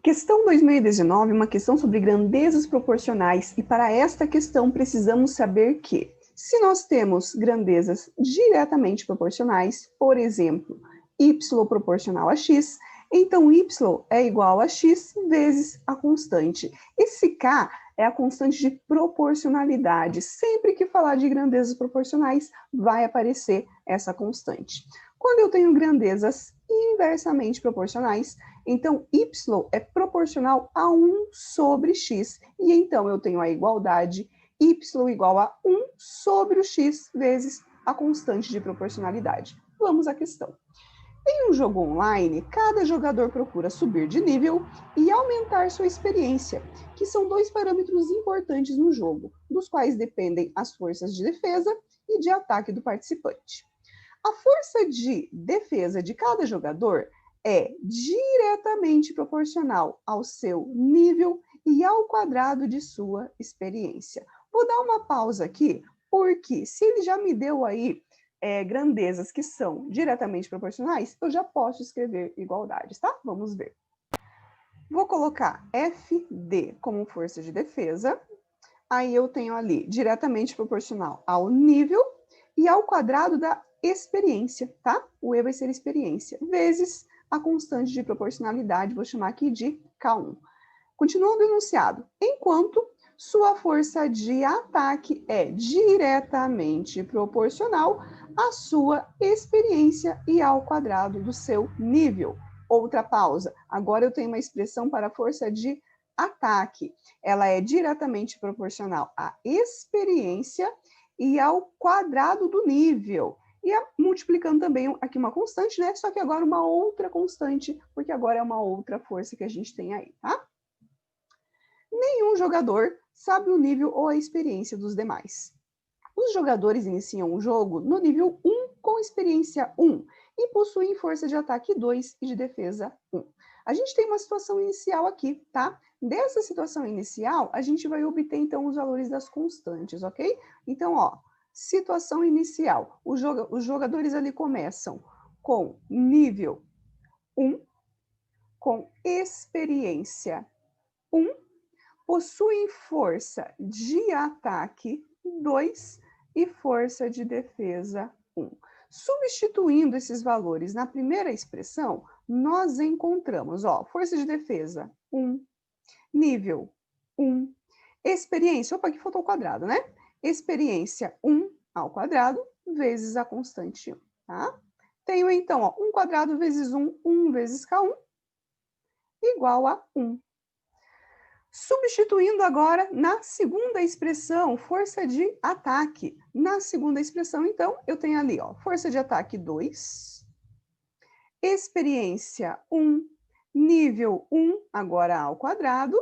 Questão 2019, uma questão sobre grandezas proporcionais, e para esta questão precisamos saber que, se nós temos grandezas diretamente proporcionais, por exemplo, y proporcional a x, então y é igual a x vezes a constante. Esse k é a constante de proporcionalidade. Sempre que falar de grandezas proporcionais, vai aparecer essa constante. Quando eu tenho grandezas inversamente proporcionais, então y é proporcional a 1 sobre x. E então eu tenho a igualdade y igual a 1 sobre o x vezes a constante de proporcionalidade. Vamos à questão. Em um jogo online, cada jogador procura subir de nível e aumentar sua experiência, que são dois parâmetros importantes no jogo, dos quais dependem as forças de defesa e de ataque do participante. A força de defesa de cada jogador é diretamente proporcional ao seu nível e ao quadrado de sua experiência. Vou dar uma pausa aqui, porque se ele já me deu aí grandezas que são diretamente proporcionais, eu já posso escrever igualdades, tá? Vamos ver. Vou colocar FD como força de defesa, aí eu tenho ali diretamente proporcional ao nível e ao quadrado da experiência, tá? O E vai ser experiência, vezes a constante de proporcionalidade, vou chamar aqui de K1. Continuando o enunciado, enquanto sua força de ataque é diretamente proporcional à sua experiência e ao quadrado do seu nível. Outra pausa. Agora eu tenho uma expressão para a força de ataque. Ela é diretamente proporcional à experiência e ao quadrado do nível. E multiplicando também aqui uma constante, né? Só que agora uma outra constante, porque agora é uma outra força que a gente tem aí, tá? Nenhum jogador sabe o nível ou a experiência dos demais. Os jogadores iniciam o jogo no nível 1 com experiência 1 e possuem força de ataque 2 e de defesa 1. A gente tem uma situação inicial aqui, tá? Dessa situação inicial, a gente vai obter, então, os valores das constantes, ok? Então, ó, situação inicial. Os jogadores ali começam com nível 1, com experiência 1, possuem força de ataque 2 e força de defesa 1. Substituindo esses valores na primeira expressão, nós encontramos, ó, força de defesa 1, nível 1, experiência, opa, aqui faltou o quadrado, né? Experiência 1 ao quadrado vezes a constante 1, tá? Tenho então, ó, 1 quadrado vezes 1, 1 vezes K1, igual a 1. Substituindo agora na segunda expressão, força de ataque. Na segunda expressão, então, eu tenho ali, ó, força de ataque 2, experiência 1, nível 1, agora ao quadrado,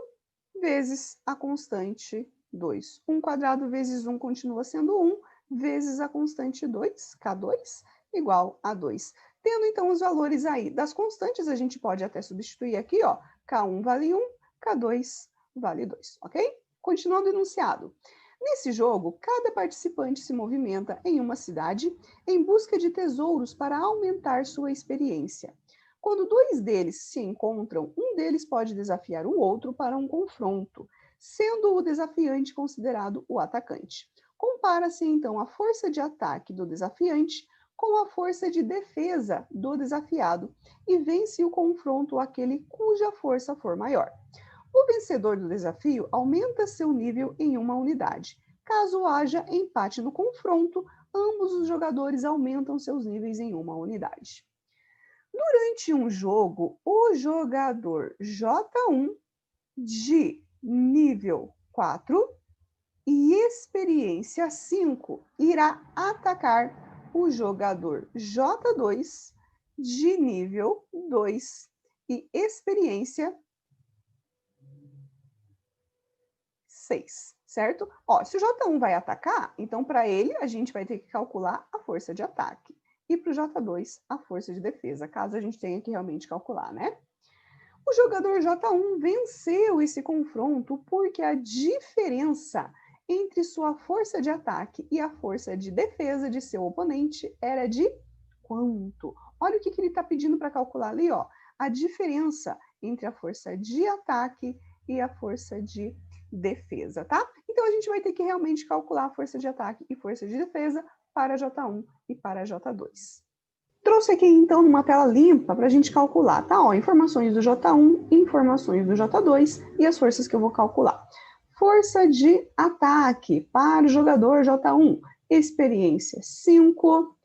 vezes a constante 2. 1 quadrado vezes 1 continua sendo 1, vezes a constante 2, K2, igual a 2. Tendo, então, os valores aí das constantes, a gente pode até substituir aqui, ó, K1 vale 1, K2 vale 2, ok? Continuando o enunciado. Nesse jogo, cada participante se movimenta em uma cidade em busca de tesouros para aumentar sua experiência. Quando dois deles se encontram, um deles pode desafiar o outro para um confronto, sendo o desafiante considerado o atacante. Compara-se, então, a força de ataque do desafiante com a força de defesa do desafiado e vence o confronto aquele cuja força for maior. O vencedor do desafio aumenta seu nível em uma unidade. Caso haja empate no confronto, ambos os jogadores aumentam seus níveis em uma unidade. Durante um jogo, o jogador J1 de nível 4 e experiência 5 irá atacar o jogador J2 de nível 2 e experiência 6, certo? Ó, se o J1 vai atacar, então para ele a gente vai ter que calcular a força de ataque. E para o J2, a força de defesa, caso a gente tenha que realmente calcular, né? O jogador J1 venceu esse confronto porque a diferença entre sua força de ataque e a força de defesa de seu oponente era de quanto? Olha o que ele está pedindo para calcular ali, ó. A diferença entre a força de ataque e a força de defesa, tá? Então, a gente vai ter que realmente calcular a força de ataque e força de defesa para J1 e para J2. Trouxe aqui, então, numa tela limpa para a gente calcular, tá? Ó, informações do J1, informações do J2 e as forças que eu vou calcular. Força de ataque para o jogador J1, experiência 5,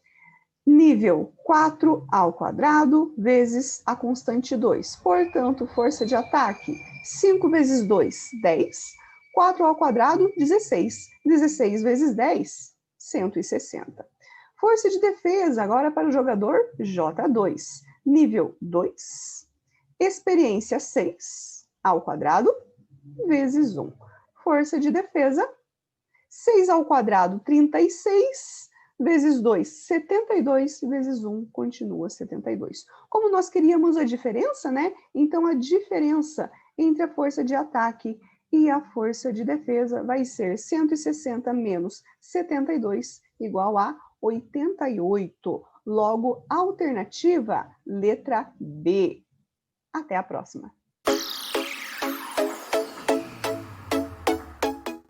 nível 4 ao quadrado, vezes a constante 2. Portanto, força de ataque, 5 vezes 2, 10. 4 ao quadrado, 16. 16 vezes 10, 160. Força de defesa, agora para o jogador J2. Nível 2. Experiência 6 ao quadrado, vezes 1. Força de defesa, 6 ao quadrado, 36. Vezes 2, 72, vezes 1, continua 72. Como nós queríamos a diferença, né? Então, a diferença entre a força de ataque e a força de defesa vai ser 160 menos 72, igual a 88. Logo, alternativa, letra B. Até a próxima.